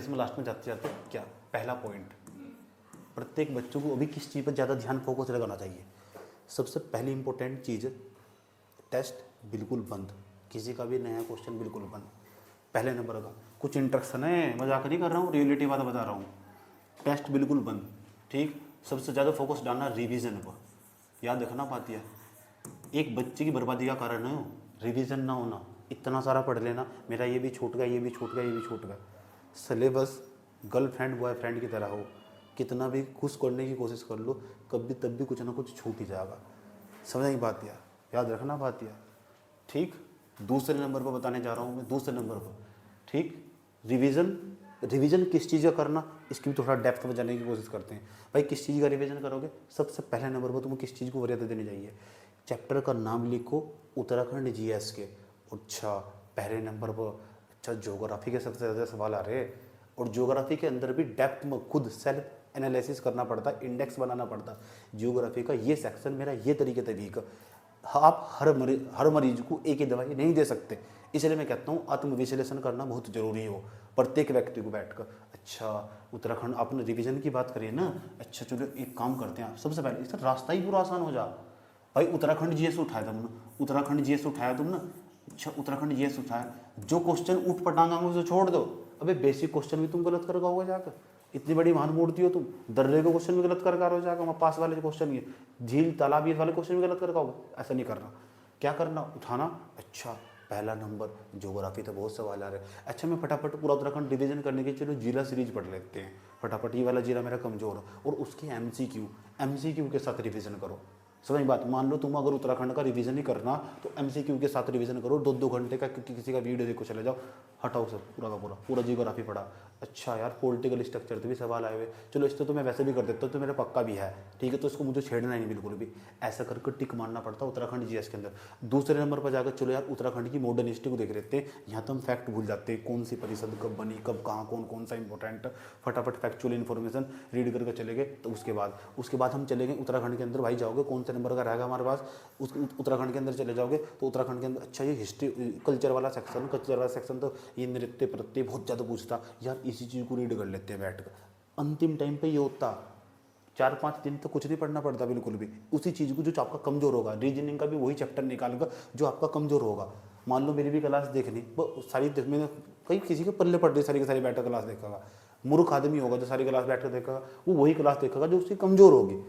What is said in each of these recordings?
में लास्ट में जाते जाते क्या पहला पॉइंट, प्रत्येक बच्चों को अभी किस चीज़ पर ज़्यादा ध्यान फोकस लगाना चाहिए। सबसे पहली इंपॉर्टेंट चीज़, टेस्ट बिल्कुल बंद, किसी का भी नया क्वेश्चन बिल्कुल बंद। पहले नंबर का कुछ इंट्रक्शन है, मजाक नहीं कर रहा हूँ, रियलिटी बात बता रहा हूँ। टेस्ट बिल्कुल बंद, ठीक। सबसे ज़्यादा फोकस डालना रिवीजन पर। याद रखना पाती है, एक बच्चे की बर्बादी का कारण है रिवीजन ना होना। इतना सारा पढ़ लेना, मेरा ये भी छूट गया, ये भी छूट गया, ये भी छूट गया। सिलेबस गर्लफ्रेंड बॉयफ्रेंड की तरह हो, कितना भी खुश करने की कोशिश कर लो, कभी तब भी कुछ ना कुछ छूट ही जाएगा। समझ नहीं बात यार, याद रखना बात यार, ठीक। दूसरे नंबर पर बताने जा रहा हूँ मैं, दूसरे नंबर पर, ठीक। रिवीजन, रिवीजन किस चीज़ का करना, इसकी भी थोड़ा डेप्थ में जाने की कोशिश करते हैं। भाई किस चीज़ का रिवीजन करोगे, सबसे पहले नंबर पर तुम्हें किस चीज़ को वरीयता देनी चाहिए। चैप्टर का नाम लिखो, उत्तराखंड जीएस के। अच्छा पहले नंबर पर, अच्छा ज्योग्राफी के सबसे ज़्यादा सवाल आ रहे हैं, और ज्योग्राफी के अंदर भी डेप्थ में खुद सेल्फ एनालिसिस करना पड़ता है, इंडेक्स बनाना पड़ता है। ज्योग्राफी का ये सेक्शन मेरा ये तरीका, आप हर मरीज को एक ही दवाई नहीं दे सकते, इसलिए मैं कहता हूँ आत्मविश्लेषण करना बहुत ज़रूरी हो प्रत्येक व्यक्ति को बैठकर। अच्छा उत्तराखंड आपने रिवीजन की बात करी है ना, अच्छा चलो एक काम करते हैं, सबसे पहले इसका रास्ता ही पूरा आसान हो जा। भाई उत्तराखंड जीएस उठाया तुमने, उत्तराखंड जीएस उठाया तुमने, अच्छा उत्तराखंड जीएस उठाया, जो क्वेश्चन ऊट पटांगा उसे छोड़ दो। अबे बेसिक क्वेश्चन भी तुम गलत कर पाओगे जाकर, इतनी बड़ी महान मूर्ति हो तुम, दर्रे के क्वेश्चन भी गलत कर हो जाएगा, वहाँ पास वाले क्वेश्चन ये झील तालाब ये वाले क्वेश्चन भी गलत कर पाओगे। ऐसा नहीं करना, क्या करना, उठाना। अच्छा पहला नंबर ज्योग्राफी तो बहुत सवाल आ रहे हैं। अच्छा मैं फटाफट पूरा उत्तराखंड डिवीजन करने के चलो जिला सीरीज पढ़ लेते हैं फटाफट, ये वाला जिला मेरा कमजोर है, और उसके एमसीक्यू के साथ रिवीजन करो। समझ बात, मान लो तुम अगर उत्तराखंड का रिवीजन ही करना तो एमसीक्यू के साथ रिवीजन करो, 2-2 घंटे का, क्योंकि किसी का वीडियो देखो चले जाओ, हटाओ सर पूरा का पूरा जियोग्राफी पढ़ा। अच्छा यार पॉलिटिकल स्ट्रक्चर पे भी सवाल आए हुए, चलो इस तो मैं वैसे भी कर देता हूँ, तो मेरा पक्का भी है, ठीक है, तो इसको मुझे छेड़ना ही नहीं बिल्कुल भी। ऐसा करके टिक मारना पड़ता है उत्तराखंड जीएस के अंदर। दूसरे नंबर पर जाकर चलो यार उत्तराखंड की मॉडर्न हिस्ट्री को देख लेते हैं, यहाँ तो हम फैक्ट भूल जाते हैं, कौन सी परिषद कब बनी, कब कहाँ, कौन कौन सा इंपॉर्टेंट, फटाफट फैक्चुअल इन्फॉर्मेशन रीड करके चले गए। तो उसके बाद हम चले गए उत्तराखंड के अंदर, भाई जाओगे कौन से नंबर का रहेगा हमारे पास, उस उत्तराखंड के अंदर चले जाओगे तो उत्तराखंड के अंदर अच्छा ये हिस्ट्री कल्चर वाला सेक्शन तो ये नृत्य प्रत्य बहुत ज़्यादा पूछता यार, इसी चीज़ को रीड कर लेते हैं बैठ कर। अंतिम टाइम पे ये होता 4-5 दिन तो कुछ नहीं पढ़ना पड़ता बिल्कुल भी, उसी चीज़ को जो आपका कमजोर होगा, रीजनिंग का भी वही चैप्टर निकालकर जो आपका कमजोर होगा। मान लो मेरी भी क्लास देखनी, वो सारी मैंने कहीं किसी के पल्ले पढ़ दी, सारी की सारी बैठ कर क्लास देखेगा, मूर्ख आदमी होगा जो सारी क्लास बैठ कर देखेगा, वो वही क्लास देखेगा जो उसकी कमजोर होगी।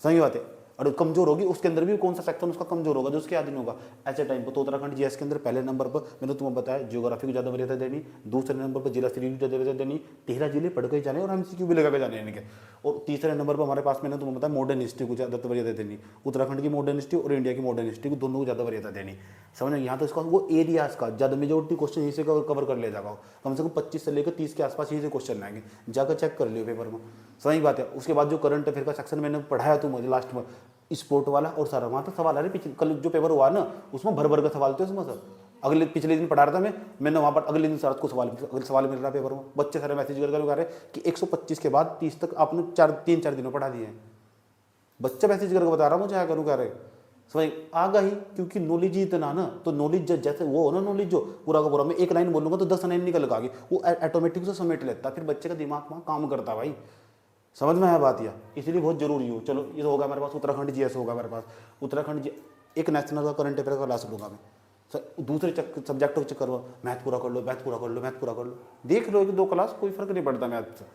सही बात है, और कमजोर होगी उसके अंदर भी कौन सा सेक्शन उसका कमजोर होगा जो उसके याद नहीं होगा। ऐसे टाइम पर तो उत्तराखंड जीएस के अंदर पहले नंबर पर मैंने तुम्हें बताया ज्योग्राफी को ज़्यादा वरीयता देनी, दूसरे नंबर पर जिला सीरीज ज़्यादा वरीयता देनी, 13 जिले पढ़ के जाने और एमसीक्यू भी लगा के जाने इनके, और तीसरे नंबर पर हमारे पास मैंने तुम्हें बताया मॉडर्न हिस्ट्री को ज़्यादा वरीयता देनी, उत्तराखंड की मॉडर्न हिस्ट्री और इंडिया की मॉडर्न हिस्ट्री को दोनों को ज़्यादा वरीयता देनी। समझ यहाँ तो इसका वो एरियाज का ज़्यादा मेजोरिटी क्वेश्चन यहीं से कवर कर ले जाएगा, कम से कम 25 से लेकर 30 के आसपास यहीं से क्वेश्चन आएंगे, जाकर चेक कर लियो पेपर में। सही बात है। उसके बाद जो करंट अफेयर का सेक्शन मैंने पढ़ाया तुम मुझे लास्ट में, स्पोर्ट वाला और सारा, वहाँ तो सवाल आ रहे पिछले कल जो पेपर हुआ ना उसमें भर का सवाल थे उसमें सर। अगले पिछले दिन पढ़ा रहा था मैंने वहाँ पर, अगले दिन रात को सवाल मिल रहा पेपर में, बच्चे सारे मैसेज कर रहे कि 125 के बाद 30 तक आपने 3-4 दिनों पढ़ा दिए हैं। बच्चा मैसेज करके बता रहा मुझे क्या करूँ, कह रहे समझ आ गई, क्योंकि नॉलेज ही इतना ना, तो नॉलेज जैसे वो हो ना, नॉलेज जो पूरा का पूरा मैं एक लाइन बोलूँगा तो 10 लाइन निकल गई, वो ऑटोमेटिक से समेट लेता, फिर बच्चे का दिमाग वहाँ काम करता भाई। समझ में है बात, या इसलिए बहुत जरूरी हो। चलो ये होगा हमारे पास उत्तराखंड जीएस होगा हमारे पास, उत्तराखंड जी एक नेशनल का करंट अफेयर का क्लास लूँगा मैं, दूसरे सब्जेक्टों के चक्कर में मैथ पूरा कर लो, देख लो 1-2 क्लास, कोई फर्क नहीं पड़ता मैथ से।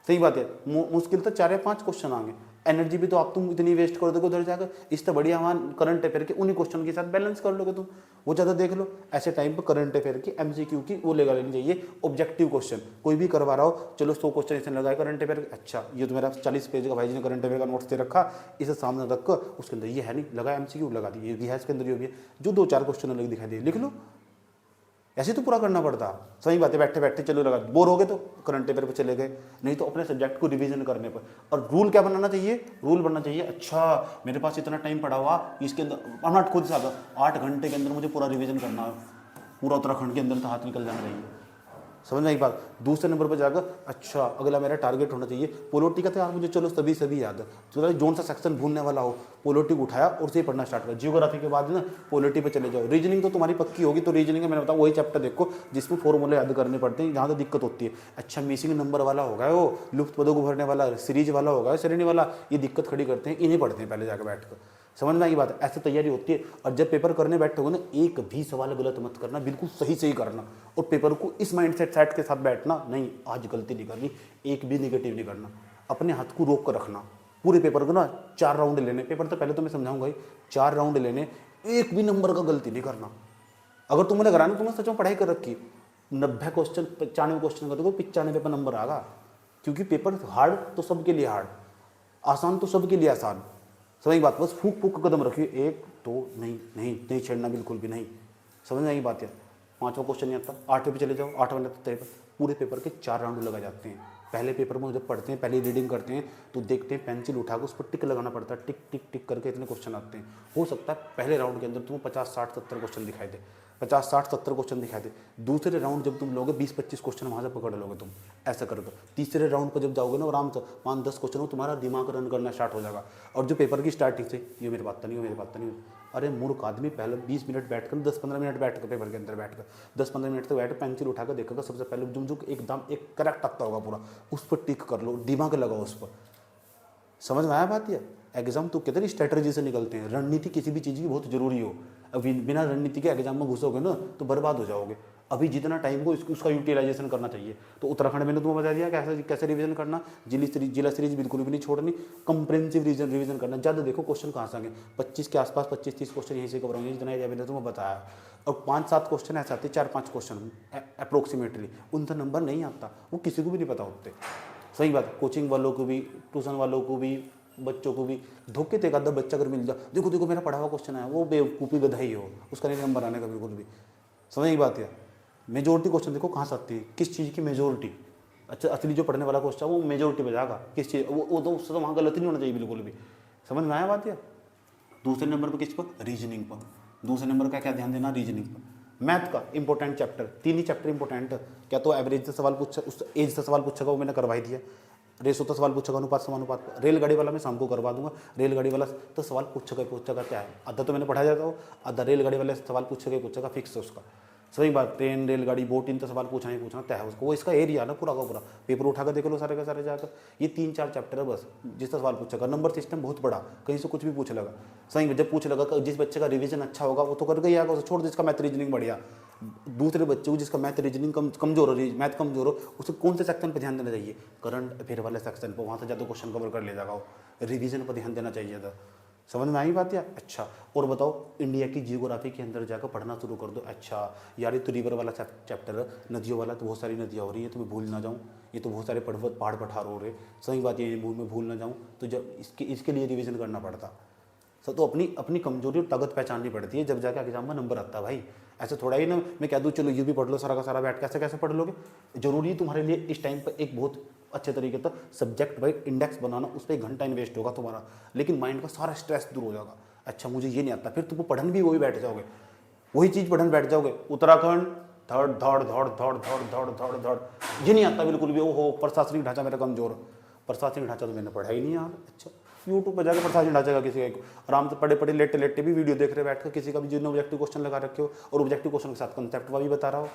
सही बात है, मुश्किल तो 4 या 5 क्वेश्चन आएंगे, एनर्जी भी तो आप तुम इतनी वेस्ट कर दोगे उधर जाकर, इस तो बढ़िया वहाँ करंट अफेयर के उन्हीं क्वेश्चन के साथ बैलेंस कर लोगे तुम, वो ज़्यादा देख लो। ऐसे टाइम पर करंट अफेयर की एमसीक्यू की वो लगा लेनी चाहिए, ऑब्जेक्टिव क्वेश्चन कोई भी करवा रहा हो, चलो 100 क्वेश्चन इसने लगाए करंट अफेयर, अच्छा ये तो मेरा 40 पेज का भाई जी ने करंट अफेयर का नोट्स दे रखा, इसे सामने रख कर उसके अंदर ये है नहीं लगा एमसीक्यू लगा दी, ये भी है इसके अंदर, ये भी है, जो 2-4 क्वेश्चन अलग दिखाई दे लिख लो, ऐसे तो पूरा करना पड़ता। सही बात है, बैठे बैठे चलो लगा, बोर हो गए तो करंट अफेयर पर चले गए, नहीं तो अपने सब्जेक्ट को रिवीजन करने पर। और रूल क्या बनाना चाहिए, रूल बनना चाहिए, अच्छा मेरे पास इतना टाइम पड़ा हुआ, इसके अंदर अपना खुद से 8 घंटे के अंदर मुझे पूरा रिवीजन करना है, पूरा उत्तराखंड के अंदर तो हाथ निकल जाना चाहिए। समझ में एक बात। दूसरे नंबर पर जाकर अच्छा अगला मेरा टारगेट होना चाहिए पोलिटी का, तो यार मुझे चलो सभी याद है, चलो जोन सा सेक्शन भूलने वाला हो पोलिटी उठाया और से पढ़ना स्टार्ट कर। जियोग्राफी के बाद ना पोलिटी पे चले जाओ। रीजनिंग तो तुम्हारी पक्की होगी, तो रीजनिंग का मैंने बताया वही चैप्टर देखो जिसमें फॉर्मूले याद करने पड़ते हैं, जहाँ तो दिक्कत होती है। अच्छा मिसिंग नंबर वाला होगा, वो लुप्त पदों को भरने वाला, सीरीज वाला होगा, श्रेणी वाला, ये दिक्कत खड़ी करते हैं, इन्हें पढ़ते हैं पहले जाकर बैठ कर। समझ में आई बात है, ऐसे तैयारी होती है। और जब पेपर करने बैठोगे ना, एक भी सवाल गलत मत करना, बिल्कुल सही करना। और पेपर को इस माइंडसेट सेट के साथ बैठना, नहीं आज गलती नहीं करनी, एक भी निगेटिव नहीं करना, अपने हाथ को रोक कर रखना। पूरे पेपर को ना 4 राउंड लेने, पेपर तो पहले तो मैं समझाऊंगा ही, 4 राउंड लेने, एक भी नंबर का गलती नहीं करना। अगर तुमने कराना, तुमने सच में पढ़ाई कर रखी, 90 क्वेश्चन 95 क्वेश्चन कर दो, 95 पर नंबर आएगा। क्योंकि पेपर हार्ड तो सबके लिए हार्ड, आसान तो सबके लिए आसान। समझ बात, बस फूक फूक कदम रखिए, 1 2 नहीं छेड़ना बिल्कुल भी नहीं। समझ में आई बात है। 5वां क्वेश्चन नहीं आता, 8वें पे चले जाओ, 8वां नहीं आता, पूरे पेपर के 4 राउंड लगा जाते हैं। पहले पेपर में जब पढ़ते हैं, पहले रीडिंग करते हैं, तो देखते हैं पेंसिल उठा के उस पर टिक लगाना पड़ता है, टिक टिक टिक करके इतने क्वेश्चन आते हैं। हो सकता है पहले राउंड के अंदर तुम्हें 50 60 70 क्वेश्चन दिखाई दे, 50 60 70 क्वेश्चन दिखाई दे। दूसरे राउंड जब तुम लोगे 20 25 क्वेश्चन वहाँ से पकड़ लोगे तुम, ऐसा कर। तीसरे राउंड पर जब जाओगे ना, आराम से 5 10 क्वेश्चन हो, तुम्हारा दिमाग रन करना स्टार्ट हो जाएगा। और जो पेपर की स्टार्टिंग से ये मेरी बात नहीं, अरे मूर्ख आदमी पहले 20 मिनट बैठ कर 10-15 मिनट बैठ कर पेपर के अंदर बैठ कर 10-15 मिनट तक बैठ पेंसिल उठा कर देखोगे, सबसे पहले जो एकदम एक करेक्ट आता होगा पूरा, उस पर टिक कर लो, दिमाग लगाओ उस पर। समझ में आया बात? ये एग्जाम तो कितनी स्ट्रेटजी से निकलते हैं। रणनीति किसी भी चीज़ की बहुत जरूरी हो, अभी बिना रणनीति के एग्जाम में घुसोगे ना तो बर्बाद हो जाओगे। अभी जितना टाइम को उसका यूटिलाइजेशन करना चाहिए। तो उत्तराखंड मैंने तुम्हें बता दिया कैसे रिवीजन करना, जिला सीरीज बिल्कुल भी नहीं छोड़नी, कंप्रेहेंसिव रिवीजन करना। ज़्यादा देखो क्वेश्चन कहाँ से आएंगे, 25 के आसपास 25-30 क्वेश्चन यहीं से कवर होंगे, जितना मैंने तुम्हें बताया। और 5-7 क्वेश्चन ऐसे आते हैं, 4-5 क्वेश्चन अप्रोक्सीमेटली, उनका नंबर नहीं आता, वो किसी को भी नहीं पता होते। सही बात, कोचिंग वालों को भी, ट्यूशन वालों को भी, बच्चों को भी धोखे थे। आधा बच्चा अगर मिल जाए, देखो मेरा पढ़ा हुआ क्वेश्चन है, वो बेवकूफ़ी गधा ही हो, उसका नहीं नंबर आने का बिल्कुल भी। समझ की बात है। मेजोरिटी क्वेश्चन देखो कहाँ से आती है, किस चीज़ की मेजोरिटी। अच्छा असली जो पढ़ने वाला क्वेश्चन वो मेजोरिटी में जाएगा, किस चीज़ वो तो उससे तो वहाँ गलत नहीं होना चाहिए बिल्कुल भी। समझ में आया बात है। दूसरे नंबर पर किस पर, रीजनिंग पर। दूसरे नंबर का क्या ध्यान देना, रीजनिंग पर। मैथ का इंपॉर्टेंट चैप्टर, 3 ही चैप्टर इंपॉर्टेंट। क्या तो एवरेज से सवाल पूछा, उस एज से सवाल पूछेगा, वो मैंने करवाई दिया। रेशो तो सवाल पूछेगा, अनुपात समानुपात। रेलगाड़ी वाला मैं शाम को करवा दूंगा। रेलगाड़ी वाला तो सवाल पूछेगा क्या है, आधा तो मैंने पढ़ा जाता हो, आधा रेलगाड़ी वाले सवाल पूछेगा फिक्स है उसका। सही बात, ट्रेन रेलगाड़ी बोट इन तो सवाल पूछना ही पूछना तय है उसको, वो इसका एरिया ना पूरा का पूरा। पेपर उठा कर देख लो सारे का सारे जाकर, ये 3-4 चैप्टर है बस, जिसका सवाल पूछेगा। नंबर सिस्टम बहुत बड़ा, कहीं से कुछ भी पूछ लगा। सही में जब पूछ लगा, जिस बच्चे का रिवीजन अच्छा होगा वो तो करके ही आएगा, उसे छोड़, जिसका मैथ रीजनिंग बढ़िया। दूसरे बच्चे को जिसका मैथ रीजनिंग कमजोर हो, मैथ कमजोर हो, उसे कौन से सेक्शन पर ध्यान देना चाहिए, करंट अफेयर वाले सेक्शन पर, वहाँ से ज़्यादा क्वेश्चन कवर कर ले जाएगा वो। रिवीजन पर ध्यान देना चाहिए था। समझ में आई बात या? अच्छा और बताओ, इंडिया की जियोग्राफी के अंदर जाकर पढ़ना शुरू कर दो। अच्छा यार ये तो रिवर वाला चैप्टर है, नदियों वाला, तो बहुत सारी नदियाँ हो रही है, तो मैं भूल ना जाऊँ, ये तो बहुत सारे पहाड़ पठार हो रहे। सही बात ये मैं भूल ना जाऊँ, तो जब इसके लिए रिवीजन करना पड़ता। तो अपनी कमजोरी और ताकत पहचाननी पड़ती है, जब जाकर एग्जाम में नंबर आता है भाई। ऐसे थोड़ा ही ना मैं कह दूँ चलो ये भी पढ़ लो सारा का सारा बैठ, कैसे पढ़ लोगे। जरूरी है तुम्हारे लिए इस टाइम पर एक बहुत अच्छे तरीके से सब्जेक्ट वाइज इंडेक्स बनाना, उस पर 1 घंटा इन्वेस्ट होगा तुम्हारा, लेकिन माइंड का सारा स्ट्रेस दूर हो जाएगा। अच्छा मुझे ये नहीं आता, फिर तुमको पढ़न भी वही बैठ जाओगे, वही चीज़ पढ़न बैठ जाओगे। उत्तराखंड धड़ धड़ धड़ धड़ धड़ धड़ धड़ धड़, ये नहीं आता बिल्कुल भी। ओहो प्रशासनिक ढांचा मेरा कमजोर, प्रशासनिक ढांचा तो मैंने पढ़ा ही नहीं यार। अच्छा यूट्यूब पर जाकर प्रशासनिक ढांचा का किसी का आराम से पढ़े लेटे भी वीडियो देख रहे बैठ कर, किसी का भी जिन्होंने ऑब्जेक्टिव क्वेश्चन लगा रखे हो और ऑब्जेक्टिव क्वेश्चन के साथ कंसेप्ट भी बता रहा हो,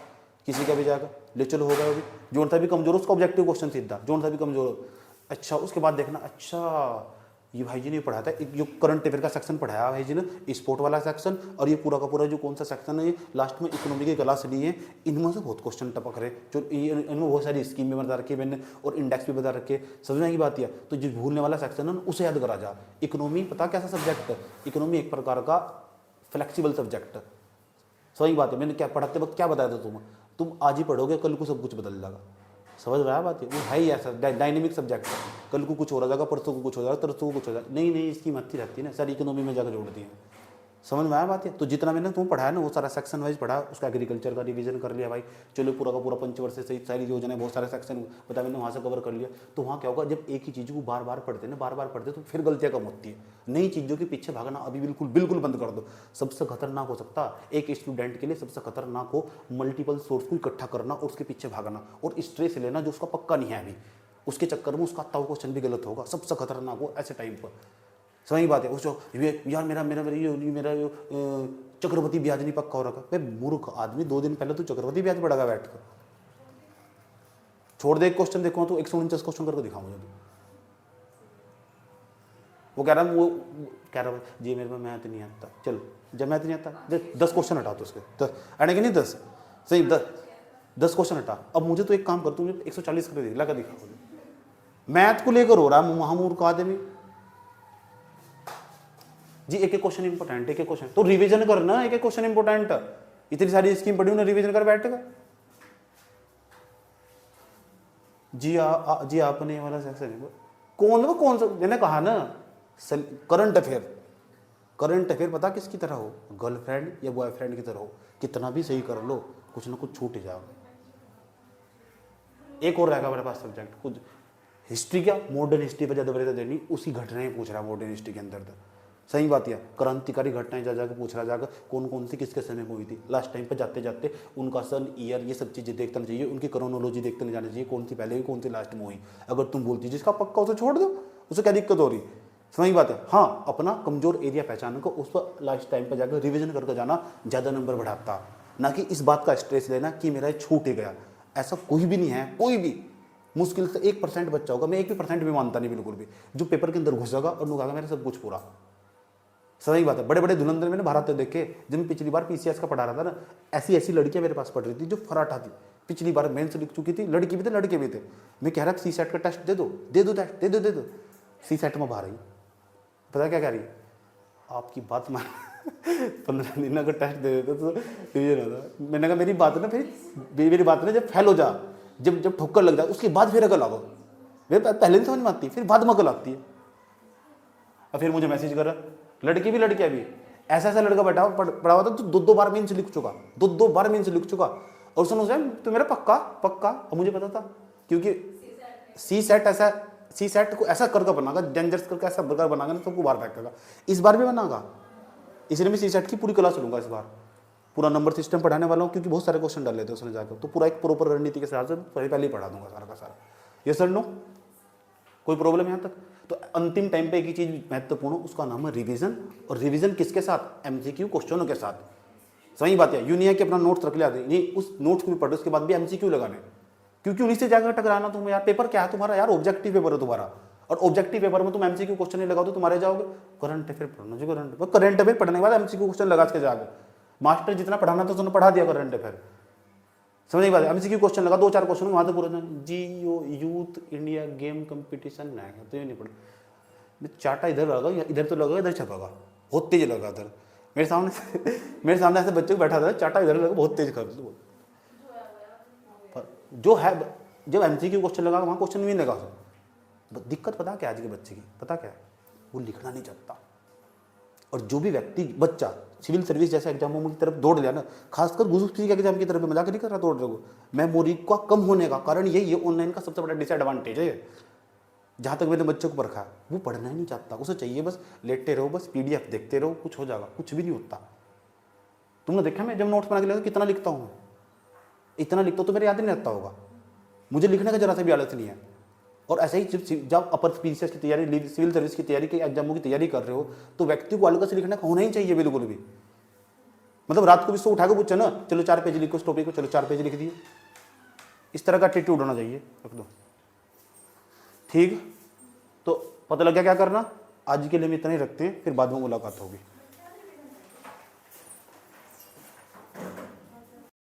किसी का भी जाकर ले चलो होगा। अभी जोन था भी कमजोर, उसका ऑब्जेक्टिव क्वेश्चन सीधा, जोन था भी कमजोर। अच्छा उसके बाद देखना, अच्छा ये भाई जी ने पढ़ाया था, जो करंट अफेयर का सेक्शन पढ़ाया भाई जी ने, स्पोर्ट वाला सेक्शन, और ये पूरा का पूरा जो कौन सा सेक्शन है, ये लास्ट में इकोनॉमी की क्लास ली है, इनमें से बहुत क्वेश्चन टपक रहे, जो इनमें बहुत सारी स्कीम भी बता रखी है मैंने और इंडेक्स भी बता रखे। समझने की बात यह, तो जो भूलने वाला सेक्शन है उसे याद करा जा। इकोनॉमी पता कैसा सब्जेक्ट है, इकोनॉमी एक प्रकार का फ्लेक्सिबल सब्जेक्ट है। सही बात है, मैंने क्या पढ़ाते वक्त क्या बताया था, तुम आज ही पढ़ोगे कल को सब कुछ बदल जाएगा। समझ में आया बात है, वो है ही ऐसा डायनेमिक सब्जेक्ट है, कल को कुछ हो जाएगा, परसों को कुछ हो जाएगा, तरसों को कुछ हो जाएगा। नहीं इसकी मत ही रहती है ना, सारी इकोनॉमी में जाकर जोड़ती है। समझ में आया बात है? तो जितना मैंने तुम पढ़ाया ना वो सारा सेक्शन वाइज पढ़ा, उसका एग्रीकल्चर का रिवीजन कर लिया भाई, चलो पूरा का पूरा पंचवर्षीय से सारी योजना बहुत सारे सेक्शन बता मैंने वहाँ से कवर कर लिया। तो वहाँ क्या होगा, जब एक ही चीज़ को बार बार पढ़ते ना, बार बार पढ़ते तो फिर गलतियाँ कम होती है। नई चीज़ों के पीछे भागना अभी बिल्कुल बिल्कुल बंद कर दो। सबसे खतरनाक हो सकता एक स्टूडेंट के लिए, सबसे खतरनाक हो मल्टीपल सोर्स को इकट्ठा करना और उसके पीछे भागना और स्ट्रेस लेना जो उसका पक्का नहीं है अभी, उसके चक्कर में उसका आता हुआ क्वेश्चन भी गलत होगा। सबसे खतरनाक हो ऐसे टाइम पर। सही बात है। उसको यार मेरा मेरा मेरा चक्रवर्ती ब्याज नहीं पक्का हो रखा। भाई मूर्ख आदमी, 2 दिन पहले तू चक्रवर्ती ब्याज पढ़ेगा बैठ कर। छोड़ दे एक क्वेश्चन, देखो तो 149 क्वेश्चन करके दिखा मुझे। वो कह रहा जी मेरे में मैथ नहीं आता। चल जब मैथ नहीं आता 10 क्वेश्चन हटा तो उसके आने के नहीं 10 सही 10 क्वेश्चन हटा। अब मुझे तो एक काम कर, तू 140 कर दे लगा दिखा मुझे। मैथ को लेकर हो रहा है महामूर्ख आदमी जी। एक एक क्वेश्चन इंपॉर्टेंट, एक एक क्वेश्चन तो रिवीजन करना, एक एक क्वेश्चन इंपॉर्टेंट। इतनी सारी स्कीम पढ़ी उन्हें रिवीजन कर बैठेगा जी। जी आपने ये वाला सेक्शन कौन सा मैंने कहा ना, करंट अफेयर पता किसकी तरह हो, गर्लफ्रेंड या बॉयफ्रेंड की तरह हो। कितना भी सही कर लो कुछ ना कुछ छूट जाओगे। एक और रहेगा मेरे पास सब्जेक्ट, कुछ हिस्ट्री क्या, मॉडर्न हिस्ट्री पर ज़्यादा वरीयता देनी, उसी घटनाएं पूछ रहा मॉडर्न हिस्ट्री के अंदर। सही बात है, क्रांतिकारी घटनाएं जा जाकर पूछ रहा जाकर कौन कौन सी किसके समय में हुई थी। लास्ट टाइम पर जाते जाते उनका सन ईयर ये सब चीज़ें देखना चाहिए, उनकी क्रोनोलॉजी देखते नहीं जाना चाहिए, कौन सी पहले हुई कौन सी लास्ट में हुई। अगर तुम बोलती जिसका पक्का उसे छोड़ दो, उसे क्या दिक्कत हो रही। सही बात है। हाँ, अपना कमजोर एरिया पहचान को उस पर लास्ट टाइम पर जाकर रिविजन करके जाना ज़्यादा नंबर बढ़ाता, ना कि इस बात का स्ट्रेस लेना कि मेरा छूट ही गया। ऐसा कोई भी नहीं है, कोई भी मुश्किल से 1% बच्चा होगा, मैं 1% भी मानता नहीं बिल्कुल भी, जो पेपर के अंदर घुसेगा और नुकागा मेरा सब कुछ पूरा। सही बात है। बड़े बड़े धुलंधर मैंने भारत देखे, जिन पिछली बार पीसीएस का पढ़ा रहा था ना, ऐसी ऐसी लड़कियां मेरे पास पढ़ रही थी जो फराठा थी। पिछली बार मेंस लिख चुकी थी, लड़की भी थे लड़के भी थे। मैं कह रहा था सी सेट का टेस्ट दे दो टेस्ट दे दो। सी सेट में बाहर आई, पता क्या कह रही है, आपकी बात मान 15 दिन का टेस्ट दे देते तो रिविजन होता। मैंने कहा मेरी बात ना, फिर मेरी बात ना जब फेल हो जा, जब ठोकर लग जाए उसके बाद फिर अकल आओ। मेरे पहले नहीं समझ में आती, फिर बाद में अकल आती है। और फिर मुझे मैसेज कर, लड़की भी लड़कियां भी, ऐसा ऐसा लड़का बैठा पड़ा हुआ था तो 2 बार मीन्स लिख चुका, 2 बार मीन्स लिख चुका। और सुनो सर तो मेरा पक्का और मुझे पता था, क्योंकि सी सेट को ऐसा करके बनागा, डेंजरस करके ऐसा बर्गर बनागा ना सबको बाहर फेंकेगा। इस बार भी बनागा, इसलिए मैं सी सेट की पूरी क्लास लूंगा इस बार, पूरा नंबर सिस्टम पढ़ाने वाला हूँ, क्योंकि बहुत सारे क्वेश्चन डाल लेते हैं उसने जाकर। तो पूरा एक प्रॉपर रणनीति के साथ से पहले ही पढ़ा दूंगा सारा का सारा। ये सर नो कोई प्रॉब्लम यहाँ तक। तो अंतिम टाइम पे एक ही चीज महत्वपूर्ण, उसका नाम है रिवीजन। और रिवीजन किसके साथ, एमसीक्यू क्वेश्चनों के साथ। सही बात है। यूं नहीं है कि अपना नोट्स रख लिया नहीं, उस नोट्स को भी पढ़ो, उसके बाद भी एमसीक्यू लगाने, क्योंकि उन्हीं से जाकर टकराना तुम यार। पेपर क्या है तुम्हारा यार, ऑब्जेक्टिव पेपर है तुम्हारा, और ऑब्जेक्टिव पेपर में तुम एमसीक्यू क्वेश्चन नहीं लगाओ तो तुम्हारे जाओगे। करंट अफेयर पढ़ना जो करंट अफेयर पढ़ने के बाद एमसीक्यू क्वेश्चन लगा के जाओगे। मास्टर जितना पढ़ाना था उसने पढ़ा दिया करंट अफेयर, समझ बात है। एमसीक्यू क्वेश्चन लगा 2-4 क्वेश्चन वहां से पूरा जी यूथ इंडिया गेम कंपटीशन ना है तो ये नहीं पढ़ा। चाटा इधर लगा, इधर तो लगा, इधर छपेगा, बहुत तेज लगा इधर। मेरे सामने ऐसे बच्चे को बैठा था, चाटा इधर लगा, बहुत तेज कर दो। जो है जब एमसीक्यू क्वेश्चन लगा वहां क्वेश्चन भी लगा। दिक्कत पता क्या आज के बच्चे की, पता क्या है, वो लिखना नहीं चाहता। और जो भी व्यक्ति बच्चा सिविल सर्विस जैसे एग्जामों की तरफ दौड़ लिया ना, खासकर ग्रुप-सी के एग्जाम की तरफ, मजाक नहीं कर रहा दौड़ रहे हो, मेमोरी का कम होने का कारण यही है, ऑनलाइन का सबसे बड़ा डिसएडवांटेज है। जहाँ तक मैंने बच्चों को परखा, वो पढ़ना ही नहीं चाहता, उसे चाहिए बस लेटे रहो, बस पीडीएफ देखते रहो, कुछ हो जाएगा। कुछ भी नहीं होता। तुमने देखा मैं जब नोट्स बना के लगा कितना लिखता हूँ, इतना लिखता हूँ तो मेरे याद ही नहीं रहता होगा। मुझे लिखने का जरा सा भी आलस नहीं है। और ऐसे ही जब अपर पीसीएस की तैयारी, सिविल सर्विस की तैयारी, के एग्जामों की तैयारी कर रहे हो, तो व्यक्ति को अलग से लिखने का होना ही चाहिए बिल्कुल भी। मतलब रात को भी सो उठा के पूछे ना, चलो 4 पेज लिखो इस टॉपिक को, चलो 4 पेज लिख दिए। इस तरह का एटीट्यूड होना चाहिए, रख दो। ठीक, तो पता लग गया क्या करना। आज के लिए हम इतना ही रखते हैं, फिर बाद में मुलाकात होगी।